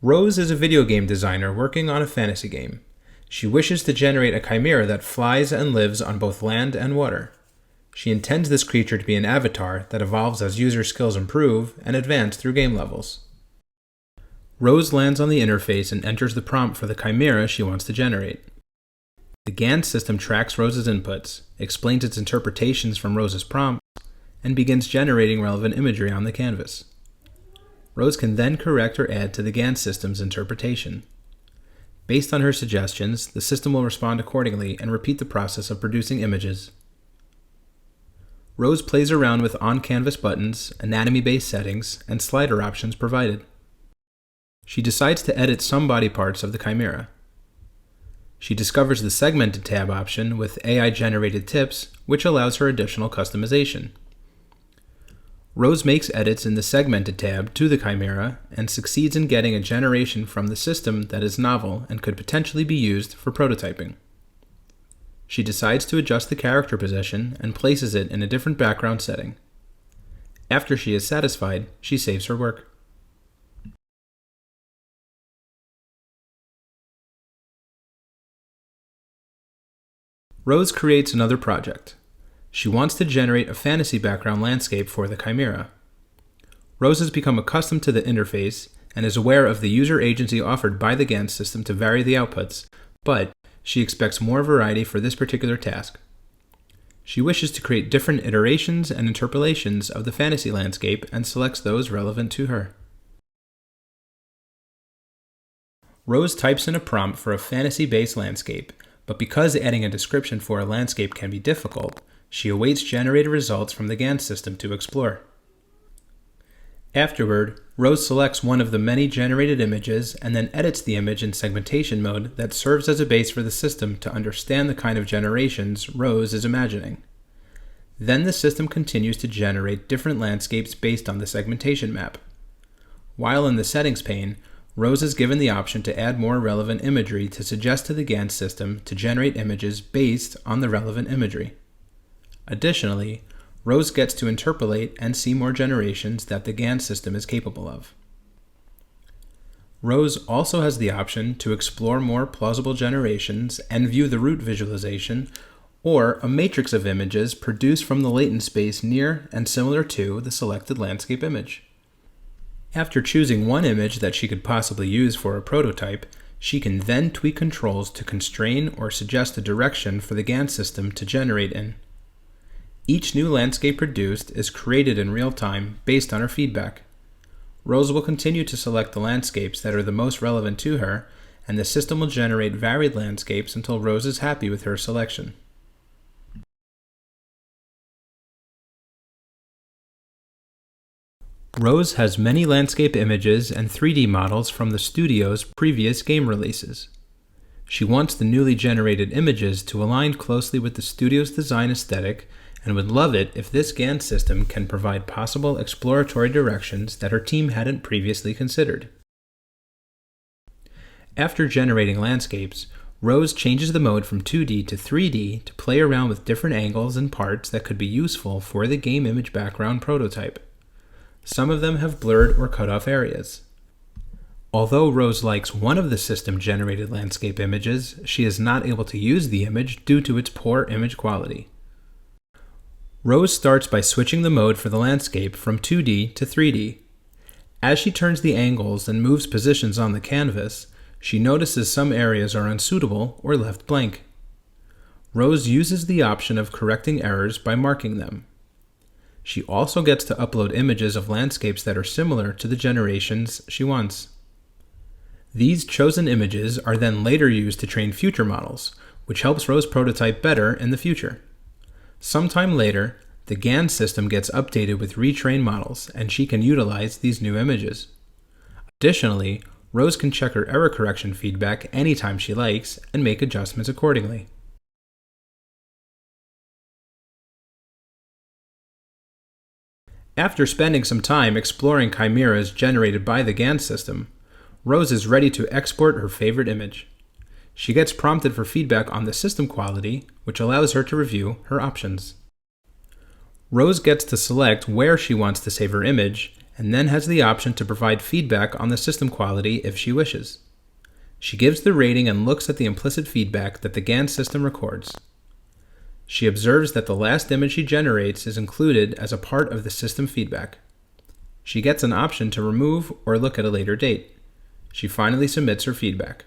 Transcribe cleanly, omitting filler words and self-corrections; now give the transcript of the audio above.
Rose is a video game designer working on a fantasy game. She wishes to generate a chimera that flies and lives on both land and water. She intends this creature to be an avatar that evolves as user skills improve and advance through game levels. Rose lands on the interface and enters the prompt for the chimera she wants to generate. The GAN system tracks Rose's inputs, explains its interpretations from Rose's prompts, and begins generating relevant imagery on the canvas. Rose can then correct or add to the GAN system's interpretation. Based on her suggestions, the system will respond accordingly and repeat the process of producing images. Rose plays around with on-canvas buttons, anatomy-based settings, and slider options provided. She decides to edit some body parts of the chimera. She discovers the Segmented tab option with AI-generated tips, which allows her additional customization. Rose makes edits in the Segmented tab to the chimera and succeeds in getting a generation from the system that is novel and could potentially be used for prototyping. She decides to adjust the character position and places it in a different background setting. After she is satisfied, she saves her work. Rose creates another project. She wants to generate a fantasy background landscape for the chimera. Rose has become accustomed to the interface and is aware of the user agency offered by the GAN system to vary the outputs, but she expects more variety for this particular task. She wishes to create different iterations and interpolations of the fantasy landscape and selects those relevant to her. Rose types in a prompt for a fantasy-based landscape, but because adding a description for a landscape can be difficult, she awaits generated results from the GAN system to explore. Afterward, Rose selects one of the many generated images and then edits the image in segmentation mode that serves as a base for the system to understand the kind of generations Rose is imagining. Then the system continues to generate different landscapes based on the segmentation map. While in the settings pane, Rose is given the option to add more relevant imagery to suggest to the GAN system to generate images based on the relevant imagery. Additionally, Rose gets to interpolate and see more generations that the GAN system is capable of. Rose also has the option to explore more plausible generations and view the root visualization or a matrix of images produced from the latent space near and similar to the selected landscape image. After choosing one image that she could possibly use for a prototype, she can then tweak controls to constrain or suggest a direction for the GAN system to generate in. Each new landscape produced is created in real time based on her feedback. Rose will continue to select the landscapes that are the most relevant to her, and the system will generate varied landscapes until Rose is happy with her selection. Rose has many landscape images and 3D models from the studio's previous game releases. She wants the newly generated images to align closely with the studio's design aesthetic and would love it if this GAN system can provide possible exploratory directions that her team hadn't previously considered. After generating landscapes, Rose changes the mode from 2D to 3D to play around with different angles and parts that could be useful for the game image background prototype. Some of them have blurred or cut off areas. Although Rose likes one of the system-generated landscape images, she is not able to use the image due to its poor image quality. Rose starts by switching the mode for the landscape from 2D to 3D. As she turns the angles and moves positions on the canvas, she notices some areas are unsuitable or left blank. Rose uses the option of correcting errors by marking them. She also gets to upload images of landscapes that are similar to the generations she wants. These chosen images are then later used to train future models, which helps Rose prototype better in the future. Sometime later, the GAN system gets updated with retrained models, and she can utilize these new images. Additionally, Rose can check her error correction feedback anytime she likes and make adjustments accordingly. After spending some time exploring chimeras generated by the GAN system, Rose is ready to export her favorite image. She gets prompted for feedback on the system quality, which allows her to review her options. Rose gets to select where she wants to save her image, and then has the option to provide feedback on the system quality if she wishes. She gives the rating and looks at the implicit feedback that the GAN system records. She observes that the last image she generates is included as a part of the system feedback. She gets an option to remove or look at a later date. She finally submits her feedback.